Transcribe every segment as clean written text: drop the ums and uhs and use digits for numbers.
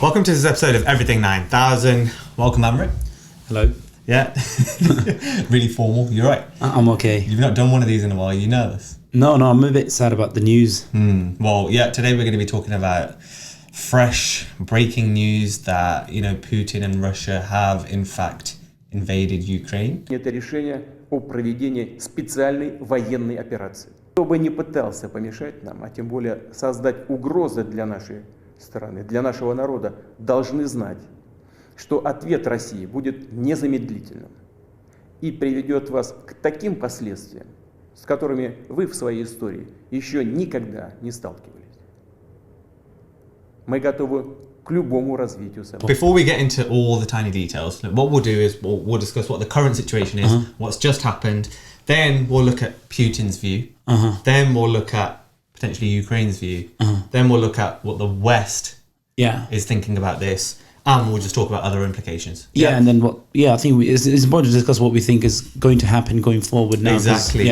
Welcome to this episode of Everything 9000. Welcome, Amrit. Hello. Yeah. Really formal. You're right. I'm okay. You've not done one of these in a while. You nervous? No, I'm a bit sad about the news. Well, yeah, today we're going to be talking about fresh breaking news that, Putin and Russia have in fact invaded Ukraine. Это решение о проведении специальной военной операции. Кто бы не пытался помешать нам, а тем более создать угрозы для нашей страны, для нашего народа, должны знать, что ответ России будет незамедлительным и приведет вас к таким последствиям, с которыми вы в своей истории еще никогда не сталкивались. Мы готовы к любому развитию событий. Before we get into all the tiny details, what we'll do is we'll discuss what the current situation is, what's just happened, then we'll look at Putin's view, then we'll look at potentially Ukraine's view, then we'll look at what the West is thinking about this, and we'll just talk about other implications. And then I think it's important to discuss what we think is going to happen going forward now. Exactly,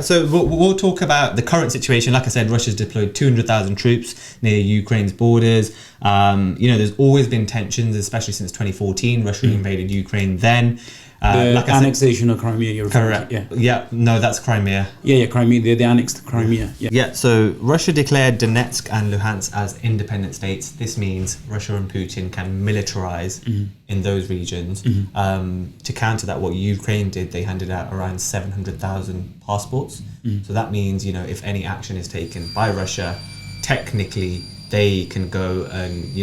So we'll talk about the current situation. Like I said, Russia's deployed 200,000 troops near Ukraine's borders. There's always been tensions, especially since 2014. Russia invaded Ukraine then. The annexation of Crimea, you're referring to. Yeah, no, that's Crimea. Crimea. They annexed Crimea. So Russia declared Donetsk and Luhansk as independent states. This means Russia and Putin can militarize in those regions. To counter that, what Ukraine did, they handed out around 700,000 passports. So that means, if any action is taken by Russia, technically they can go and,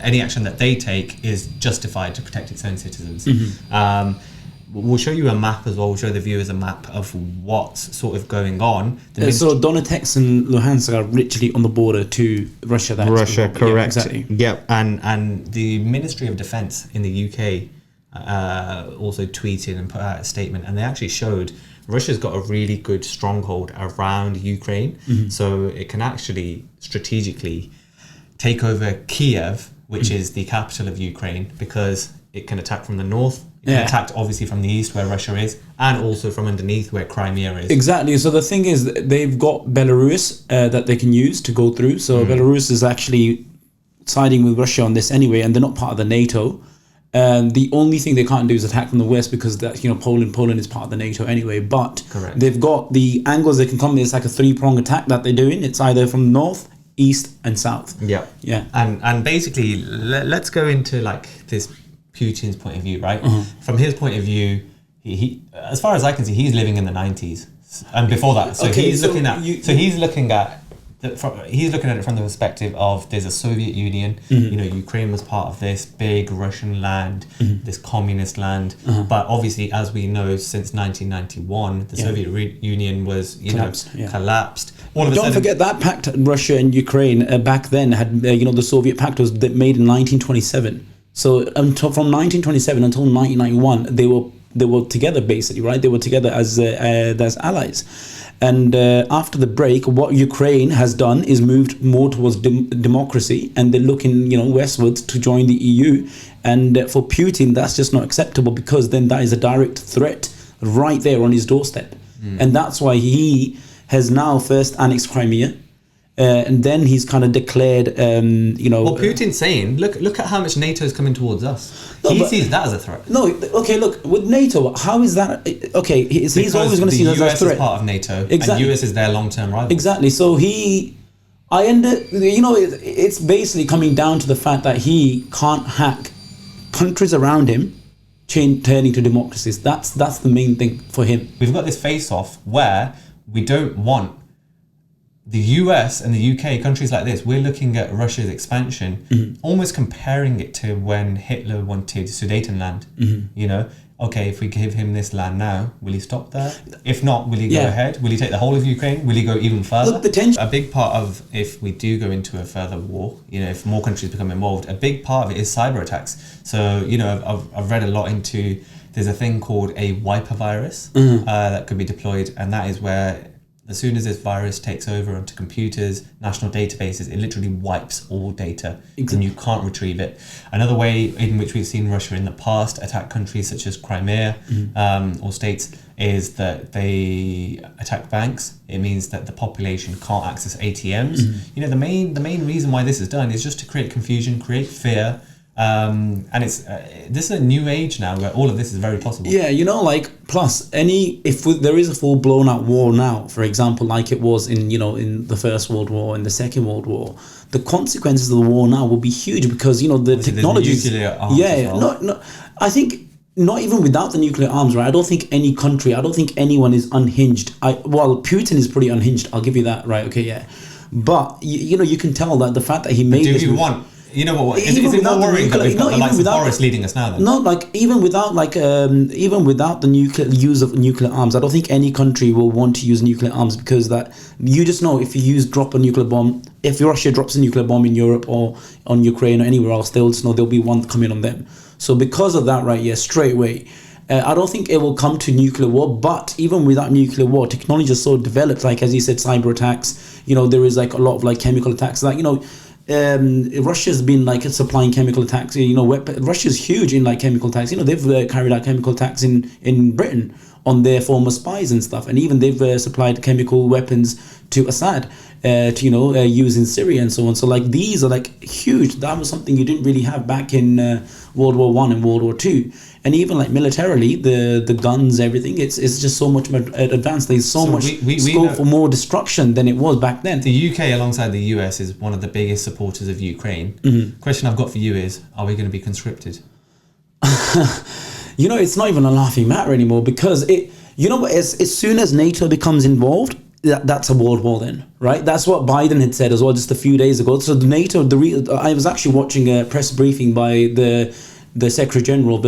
any action that they take is justified to protect its own citizens. We'll show you a map as well. We'll show the viewers a map of what's sort of going on. So Donetsk and Luhansk are literally on the border to Russia. Correct. Yeah, exactly. Yep. And the Ministry of Defence in the UK also tweeted and put out a statement, and they actually showed Russia's got a really good stronghold around Ukraine. So it can actually strategically take over Kiev, which is the capital of Ukraine, because it can attack from the north. It can attack obviously from the east where Russia is, and also from underneath where Crimea is. Exactly. So the thing is, they've got Belarus that they can use to go through. So Belarus is actually siding with Russia on this anyway, and they're not part of the NATO. The only thing they can't do is attack from the west, because that Poland is part of the NATO anyway. But they've got the angles they can come. It's like a three-prong attack that they're doing. It's either from north, east and south. And basically let's go into like this Putin's point of view, right? From his point of view, he as far as I can see, he's living in the 90s and before that. So he's looking at it from the perspective of there's a Soviet Union. Ukraine was part of this big Russian land, this communist land. But obviously, as we know, since 1991, the Soviet Union was collapsed. Don't forget that pact, Russia and Ukraine back then had the Soviet pact was made in 1927. So from 1927 until 1991, they were together basically, right? They were together as allies. And after the break, what Ukraine has done is moved more towards democracy, and they're looking, westwards to join the EU. And for Putin, that's just not acceptable, because then that is a direct threat right there on his doorstep. And that's why he has now first annexed Crimea, and then he's kind of declared, Well, Putin's saying, look at how much NATO is coming towards us. He sees that as a threat. No, okay, look, with NATO, how is that? Okay, he's always going to see that as a threat. The US is part of NATO, and US is their long-term rival. Exactly. So it's basically coming down to the fact that he can't hack countries around him turning to democracies. That's the main thing for him. We've got this face-off where we don't want the US and the UK, countries like this. We're looking at Russia's expansion, almost comparing it to when Hitler wanted Sudetenland. Okay, if we give him this land now, will he stop there? If not, will he go ahead? Will he take the whole of Ukraine? Will he go even further? Look, the tension. A big part of, if we do go into a further war, if more countries become involved, a big part of it is cyber attacks. So, I've read a lot into, there's a thing called a wiper virus that could be deployed, and that is where As soon as this virus takes over onto computers, national databases, it literally wipes all data and you can't retrieve it. Another way in which we've seen Russia in the past attack countries such as Crimea or states is that they attack banks. It means that the population can't access ATMs. You know, the main reason why this is done is just to create confusion, create fear. And it's this is a new age now where all of this is very possible. Yeah, you know, like plus there is a full blown out war now, for example, like it was in in the First World War and the Second World War, the consequences of the war now will be huge because the technology. Nuclear arms as well. No, I think not even without the nuclear arms, right? I don't think any country, I don't think anyone is unhinged. Putin is pretty unhinged. I'll give you that, right? Okay, yeah, but you can tell that the fact that he made. Do you want? You know what? Is it more worrying that we've got the likes of Boris leading us now? Then? No, like even without the use of nuclear arms, I don't think any country will want to use nuclear arms because that you just know if you drop a nuclear bomb, if Russia drops a nuclear bomb in Europe or on Ukraine or anywhere else, they'll just know there'll be one coming on them. So because of that, right? Yeah, straight away. I don't think it will come to nuclear war, but even without nuclear war, technology is so developed. Like as you said, cyber attacks. There is like a lot of like chemical attacks. Like Russia's been like supplying chemical attacks. Russia's huge in like chemical attacks. They've carried out chemical attacks in Britain on their former spies and stuff, and even they've supplied chemical weapons to Assad to use in Syria and so on. So like these are like huge. That was something you didn't really have back in World War I and World War II. And even like militarily, the guns, everything, it's just so much more advanced. There's so much scope for more destruction than it was back then. The UK, alongside the US, is one of the biggest supporters of Ukraine. Question I've got for you is: are we going to be conscripted? It's not even a laughing matter anymore because as soon as NATO becomes involved, that's a world war then, right? That's what Biden had said as well just a few days ago. So the NATO, I was actually watching a press briefing by the Secretary General of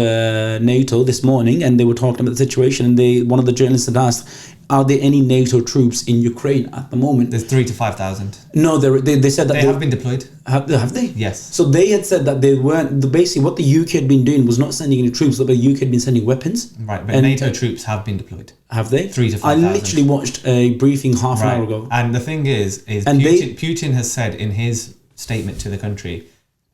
NATO this morning, and they were talking about the situation, and one of the journalists had asked, are there any NATO troops in Ukraine at the moment? There's 3,000 to 5,000. No, they said that they have been deployed. Have they? Yes. So they had said that they weren't. Basically, what the UK had been doing was not sending any troops, but the UK had been sending weapons. Right, but NATO troops have been deployed. Have they? 3,000 to 5,000. I literally watched a briefing half an hour ago. And the thing is Putin has said in his statement to the country,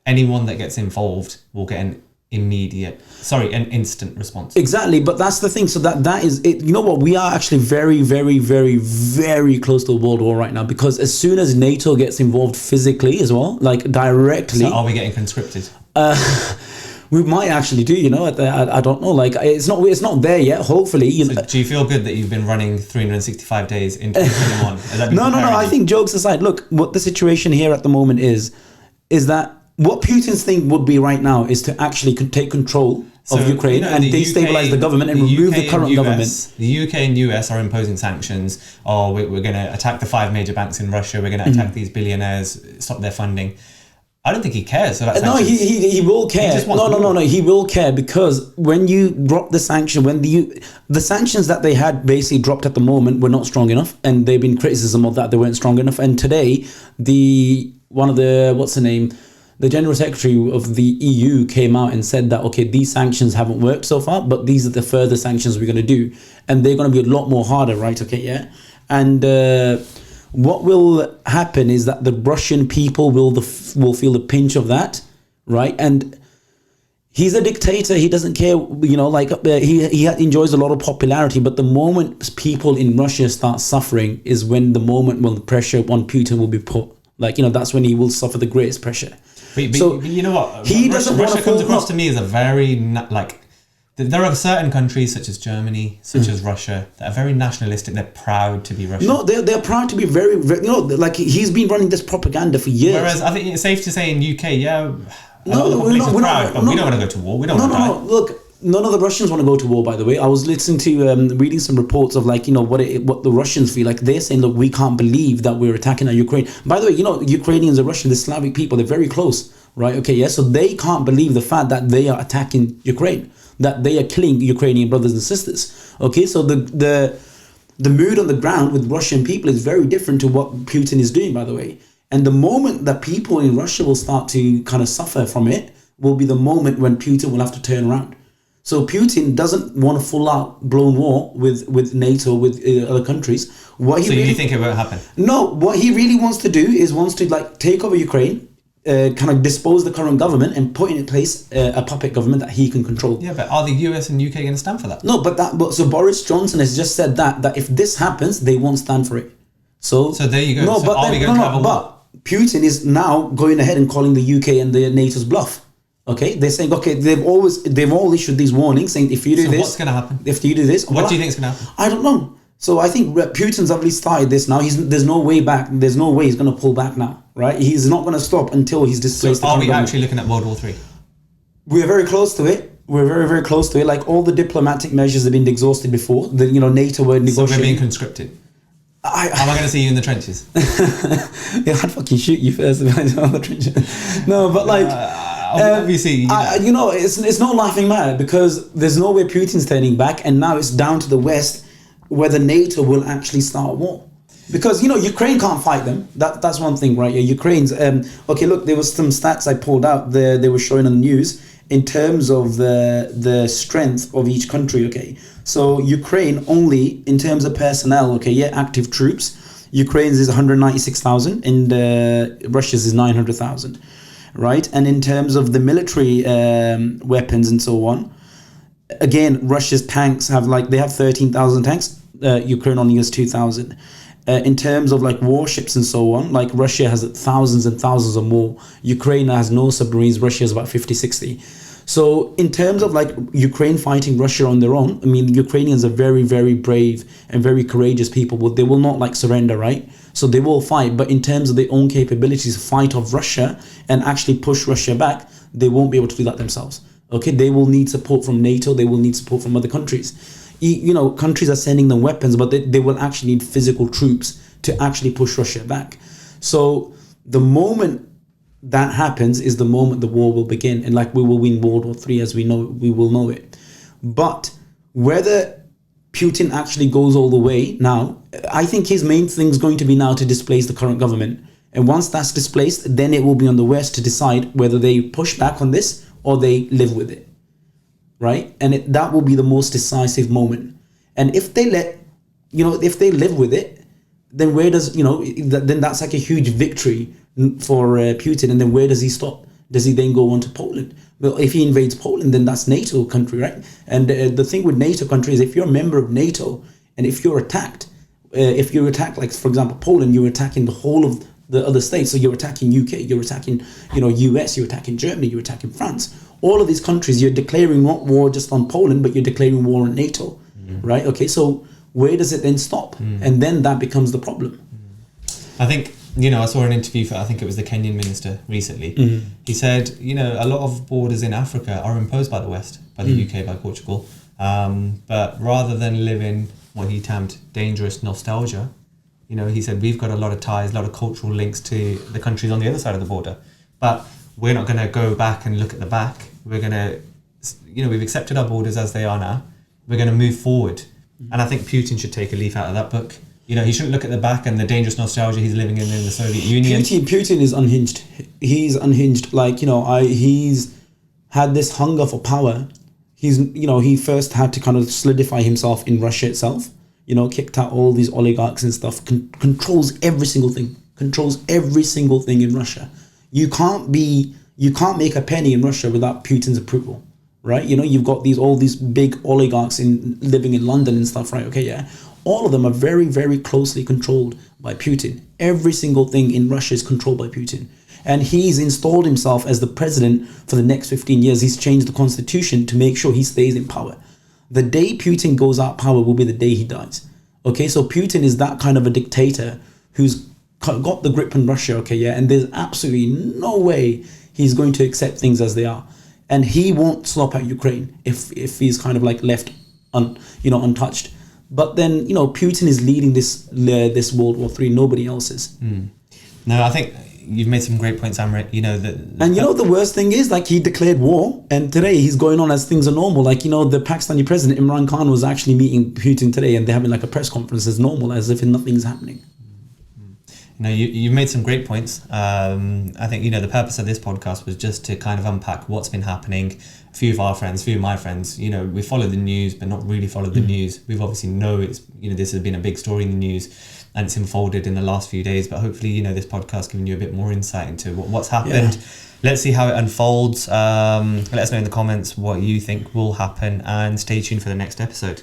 anyone that gets involved will get an instant response. Exactly, but that's the thing. So that is it. You know what? We are actually very, very, very, very close to a world war right now because as soon as NATO gets involved physically as well, like directly. So are we getting conscripted? We might actually do. I don't know. Like it's not there yet. Hopefully. So do you feel good that you've been running 365 days in 2021? No. I think jokes aside, look, what the situation here at the moment is that. What Putin's thing would be right now is to actually take control of Ukraine and destabilize the government and remove the current government. The UK and US are imposing sanctions. We're going to attack the 5 major banks in Russia. We're going to attack these billionaires, stop their funding. I don't think he cares. No, he will care. No. He will care because when you drop the sanction, the sanctions that they had basically dropped at the moment were not strong enough, and they've been criticism of that they weren't strong enough. And today, the General Secretary of the EU came out and said that, okay, these sanctions haven't worked so far, but these are the further sanctions we're going to do. And they're going to be a lot more harder, right? Okay, yeah. And what will happen is that the Russian people will feel the pinch of that, right? And he's a dictator. He doesn't care, he enjoys a lot of popularity. But the moment people in Russia start suffering is when the pressure on Putin will be put. That's when he will suffer the greatest pressure. But you know what? Russia comes across to me as a very there are certain countries such as Germany, such as Russia, that are very nationalistic. They're proud to be Russian. No, they're proud to be very, very. He's been running this propaganda for years. Whereas I think it's safe to say in UK, we don't want to go to war. We don't want to die. No. Look, none of the Russians want to go to war. By the way, I was listening to reading some reports of what the Russians feel like. They're saying, look, we can't believe that we're attacking Ukraine. By the way, Ukrainians and Russians, the Slavic people, they're very close, right? Okay, yeah. So they can't believe the fact that they are attacking Ukraine, that they are killing Ukrainian brothers and sisters. Okay, so the mood on the ground with Russian people is very different to what Putin is doing, by the way. And the moment that people in Russia will start to kind of suffer from it will be the moment when Putin will have to turn around. So Putin doesn't want a full-out blown war with NATO, with other countries. So you think it won't happen? No, what he really wants to do is like take over Ukraine, kind of dispose the current government and put in place a puppet government that he can control. Yeah, but are the US and UK going to stand for that? No, so Boris Johnson has just said that if this happens, they won't stand for it. So there you go. No, so but are we going to have a war? But Putin is now going ahead and calling the UK and the NATO's bluff. Okay, they're saying, okay, they've all issued these warnings saying if you do this, what's going to happen? If you do this, what do you think is going to happen? I don't know. So I think Putin's already started this now. There's no way back. There's no way he's going to pull back now, right? He's not going to stop until he's displaced. So are we actually looking at World War III? We're very close to it. We're very, very close to it. Like all the diplomatic measures have been exhausted before. NATO were negotiating. So we're being conscripted. Am I going to see you in the trenches? Yeah, I'd fucking shoot you first if I was in the trenches. No, but like... obviously, it's no laughing matter because there's no way Putin's turning back, and now it's down to the West whether NATO will actually start a war. Because Ukraine can't fight them. That's one thing, right? Yeah, Ukraine's okay. Look, there was some stats I pulled out. They were showing on the news in terms of the strength of each country. Okay, so Ukraine only in terms of personnel. Okay, yeah, active troops. Ukraine's is 196,000, and Russia's is 900,000. Right, and in terms of the military weapons and so on, again, Russia's tanks have 13,000 tanks. Ukraine only has 2,000. In terms of warships and so on, Russia has thousands and thousands or more. Ukraine has no submarines. Russia has about 50, 60. So in terms of Ukraine fighting Russia on their own, I mean, Ukrainians are very, very brave and very courageous people. They will not surrender, right? So they will fight. But in terms of their own capabilities to fight off Russia and actually push Russia back, they won't be able to do that themselves. Okay, they will need support from NATO. They will need support from other countries. Countries are sending them weapons, but they will actually need physical troops to actually push Russia back. So the moment that happens is the moment the war will begin, and we will win World War III as we will know it. But whether Putin actually goes all the way now, I think his main thing is going to be now to displace the current government. And once that's displaced, then it will be on the West to decide whether they push back on this or they live with it. Right? And that will be the most decisive moment. And if they if they live with it, then where does, then that's a huge victory for Putin. And then where does he stop? Does he then go on to Poland? Well, if he invades Poland, then that's NATO country, right? And the thing with NATO country is if you're a member of NATO and if you're attacked, for example, Poland, you're attacking the whole of the other states. So you're attacking UK, you're attacking, US, you're attacking Germany, you're attacking France. All of these countries, you're declaring not war just on Poland, but you're declaring war on NATO, right? Okay, so where does it then stop? And then that becomes the problem. I think, I saw an interview for, I think it was the Kenyan minister recently. He said, a lot of borders in Africa are imposed by the West, by the UK, by Portugal. But rather than live in what he termed dangerous nostalgia, he said, we've got a lot of ties, a lot of cultural links to the countries on the other side of the border. But we're not going to go back and look at the back. We're going to, we've accepted our borders as they are now. We're going to move forward. And I think Putin should take a leaf out of that book. He shouldn't look at the back and the dangerous nostalgia he's living in the Soviet Union. Putin is unhinged. He's unhinged. He's had this hunger for power. He first had to kind of solidify himself in Russia itself. Kicked out all these oligarchs and stuff. Controls every single thing. Controls every single thing in Russia. You can't make a penny in Russia without Putin's approval, right? You've got all these big oligarchs living in London and stuff, right? Okay, yeah. All of them are very, very closely controlled by Putin. Every single thing in Russia is controlled by Putin. And he's installed himself as the president for the next 15 years. He's changed the constitution to make sure he stays in power. The day Putin goes out of power will be the day he dies. Okay, so Putin is that kind of a dictator who's got the grip on Russia, okay, yeah, and there's absolutely no way he's going to accept things as they are, and he won't slop at Ukraine if he's kind of left untouched. But then Putin is leading this World War III. Nobody else is. No, I think you've made some great points, Amrit. The worst thing is he declared war, and today he's going on as things are normal. The Pakistani president Imran Khan was actually meeting Putin today, and they're having a press conference as normal, as if nothing's happening. You've made some great points. I think, the purpose of this podcast was just to kind of unpack what's been happening. A few of our friends, a few of my friends, we follow the news, but not really follow the news. We've obviously know it's, this has been a big story in the news and it's unfolded in the last few days, but hopefully, this podcast giving you a bit more insight into what's happened. Yeah. Let's see how it unfolds. Let us know in the comments what you think will happen and stay tuned for the next episode.